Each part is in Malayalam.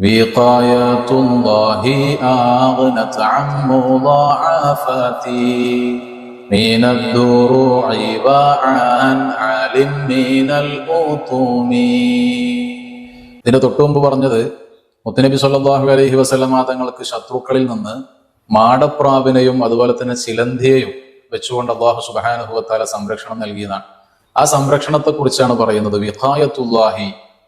വിഖായത്തുല്ലാഹി ആഗ്നത് അൻ മുളാഅഫതി മിനദ്ദുറൂഇ വഅൻ അലിം മിനൽ ഉതുമി. ഇതിന്റെ തൊട്ടുമുമ്പ് പറഞ്ഞത് മുത്തുനബി സല്ലല്ലാഹു അലൈഹി വസല്ലമ തങ്ങൾക്ക് ശത്രുക്കളിൽ നിന്ന് മാടപ്രാവിനെയും അതുപോലെ തന്നെ ചിലന്തിയെയും വെച്ചുകൊണ്ട് അല്ലാഹു സുബ്ഹാനഹു വ തആല സംരക്ഷണം നൽകിയതാണ്. ആ സംരക്ഷണത്തെ കുറിച്ചാണ് പറയുന്നത്. വിഖായത്തുല്ലാഹി,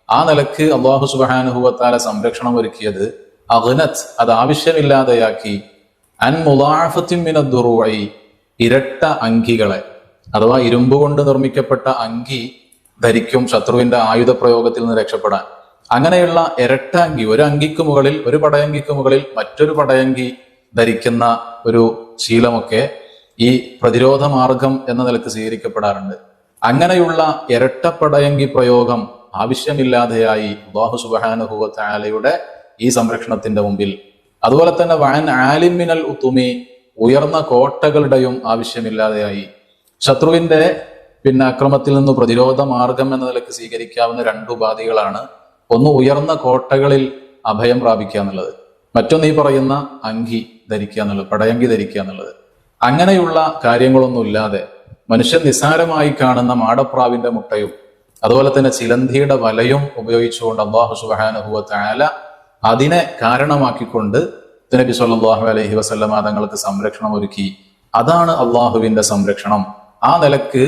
ആ നിലക്ക് അല്ലാഹു സുബ്ഹാനഹു വ തആല സംരക്ഷണം ഒരുക്കിയത് അഗ്നത്, അത് ആവശ്യമില്ലാതെയാക്കി, അൻ മുളാഅഫത്തിൻ മിനദ്ദുറൂഇ, ഇരട്ട അങ്കികളെ അഥവാ ഇരുമ്പ് കൊണ്ട് നിർമ്മിക്കപ്പെട്ട അങ്കി ധരിക്കും ശത്രുവിന്റെ ആയുധ പ്രയോഗത്തിൽ നിന്ന് രക്ഷപ്പെടാൻ. അങ്ങനെയുള്ള ഇരട്ട അങ്കി, ഒരു അങ്കിക്ക് മുകളിൽ, ഒരു പടയങ്കിക്ക് മുകളിൽ മറ്റൊരു പടയങ്കി ധരിക്കുന്ന ഒരു ശീലമൊക്കെ ഈ പ്രതിരോധ മാർഗം എന്ന നിലക്ക് സ്വീകരിക്കപ്പെടാറുണ്ട്. അങ്ങനെയുള്ള ഇരട്ടപ്പടയങ്കി പ്രയോഗം ആവശ്യമില്ലാതെയായി അല്ലാഹു സുബ്ഹാനഹു വ തആലയുടെ ഈ സംരക്ഷണത്തിന്റെ മുമ്പിൽ. അതുപോലെ തന്നെ വഅൻ ആലിം മിനൽ ഉതുമി, ഉയർന്ന കോട്ടകളുടെയും ആവശ്യമില്ലാതെയായി. ശത്രുവിന്റെ അക്രമത്തിൽ നിന്ന് പ്രതിരോധ മാർഗം എന്ന നിലക്ക് സ്വീകരിക്കാവുന്ന രണ്ട് ഉപാധികളാണ്. ഒന്ന് ഉയർന്ന കോട്ടകളിൽ അഭയം പ്രാപിക്കുക എന്നുള്ളത്, മറ്റൊന്ന് ഈ പറയുന്ന അങ്കി ധരിക്കുക എന്നുള്ളത്, പടയങ്കി ധരിക്കുക എന്നുള്ളത്. അങ്ങനെയുള്ള കാര്യങ്ങളൊന്നും ഇല്ലാതെ മനുഷ്യൻ നിസ്സാരമായി കാണുന്ന മാടപ്രാവിന്റെ മുട്ടയും അതുപോലെ തന്നെ ചിലന്തിയുടെ വലയും ഉപയോഗിച്ചുകൊണ്ട് അല്ലാഹു സുബ്ഹാനഹു വ തആല അതിനെ കാരണമാക്കിക്കൊണ്ട് നബി സല്ലല്ലാഹു അലൈഹി വസല്ലമ തങ്ങൾക്ക് സംരക്ഷണം ഒരുക്കി. അതാണ് അള്ളാഹുവിന്റെ സംരക്ഷണം. ആ നിലക്ക്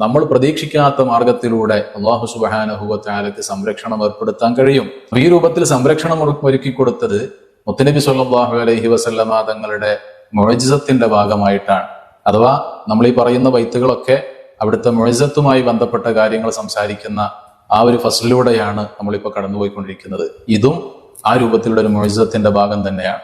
നമ്മൾ പ്രതീക്ഷിക്കാത്ത മാർഗത്തിലൂടെ അല്ലാഹു സുബ്ഹാനഹു വ തആലക്ക് സംരക്ഷണം ഏർപ്പെടുത്താൻ കഴിയും. ഈ രൂപത്തിൽ സംരക്ഷണം ഒരുക്കി കൊടുത്തത് മുത്തുനബി സല്ലല്ലാഹു അലൈഹി വസല്ലമ തങ്ങളുടെ മുഅ്ജിസത്തിന്റെ ഭാഗമായിട്ടാണ്. അഥവാ നമ്മൾ ഈ പറയുന്ന ബൈത്തുകളൊക്കെ അവിടുത്തെ മുഅ്ജിസത്തുമായി ബന്ധപ്പെട്ട കാര്യങ്ങൾ സംസാരിക്കുന്ന ആ ഒരു ഫസ്ലിലൂടെയാണ് നമ്മളിപ്പോൾ കടന്നുപോയിക്കൊണ്ടിരിക്കുന്നത്. ഇതും ആ രൂപത്തിലുള്ള ഒരു മുഅ്ജിസത്തിന്റെ ഭാഗം തന്നെയാണ്.